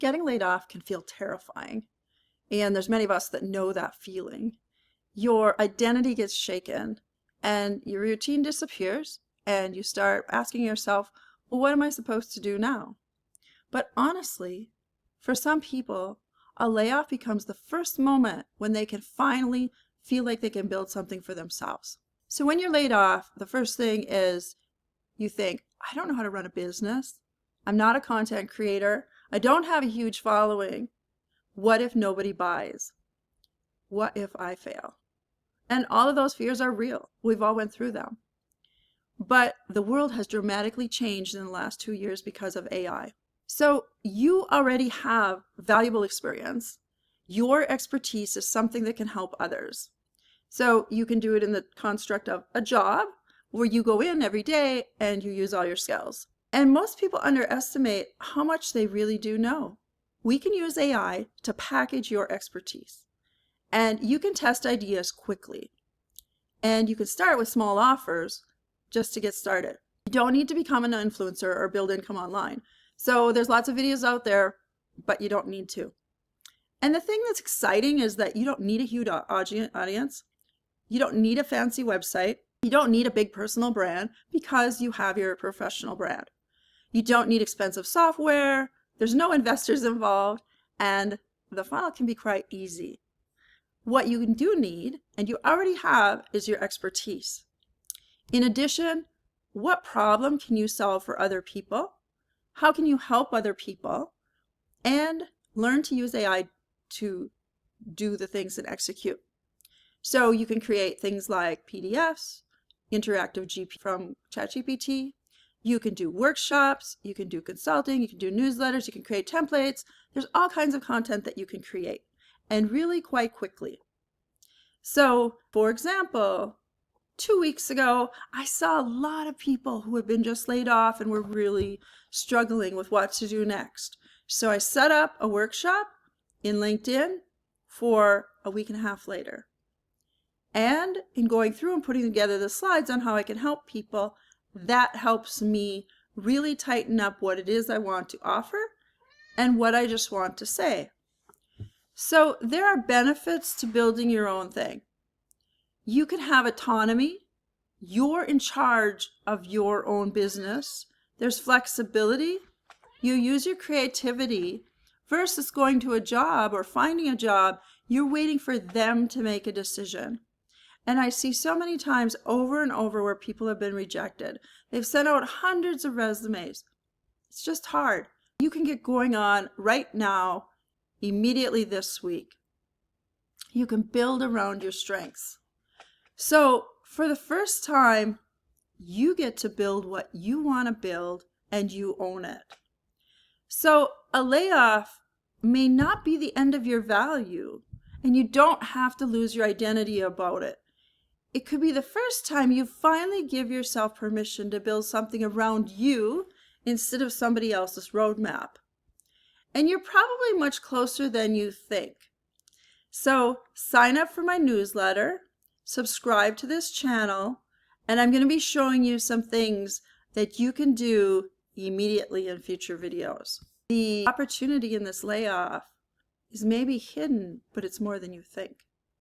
Getting laid off can feel terrifying, and there's many of us that know that feeling. Your identity gets shaken and your routine disappears, and you start asking yourself, well, what am I supposed to do now? But honestly, for some people, a layoff becomes the first moment when they can finally feel like they can build something for themselves. So when you're laid off, the first thing is you think, I don't know how to run a business. I'm not a content creator. I don't have a huge following. What if nobody buys? What if I fail? And all of those fears are real. We've all went through them. But the world has dramatically changed in the last 2 years because of AI. So you already have valuable experience. Your expertise is something that can help others. So you can do it in the construct of a job where you go in every day and you use all your skills. And most people underestimate how much they really do know. We can use AI to package your expertise, and you can test ideas quickly. And you can start with small offers just to get started. You don't need to become an influencer or build income online. So there's lots of videos out there, but you don't need to. And the thing that's exciting is that you don't need a huge audience. You don't need a fancy website. You don't need a big personal brand because you have your professional brand. You don't need expensive software. There's no investors involved, and the funnel can be quite easy. What you do need, and you already have, is your expertise. In addition, what problem can you solve for other people? How can you help other people? And learn to use AI to do the things and execute. So you can create things like PDFs, interactive GP from ChatGPT. You can do workshops, you can do consulting, you can do newsletters, you can create templates. There's all kinds of content that you can create, and really quite quickly. So, for example, 2 weeks ago, I saw a lot of people who had been just laid off and were really struggling with what to do next. So I set up a workshop in LinkedIn for a week and a half later. And in going through and putting together the slides on how I can help people, that helps me really tighten up what it is I want to offer and what I just want to say. So there are benefits to building your own thing. You can have autonomy. You're in charge of your own business. There's flexibility. You use your creativity versus going to a job or finding a job. You're waiting for them to make a decision. And I see so many times over and over where people have been rejected. They've sent out hundreds of resumes. It's just hard. You can get going on right now, immediately this week. You can build around your strengths. So for the first time, you get to build what you want to build and you own it. So a layoff may not be the end of your value, and you don't have to lose your identity about it. It could be the first time you finally give yourself permission to build something around you instead of somebody else's roadmap. And you're probably much closer than you think. So sign up for my newsletter, subscribe to this channel, and I'm going to be showing you some things that you can do immediately in future videos. The opportunity in this layoff is maybe hidden, but it's more than you think.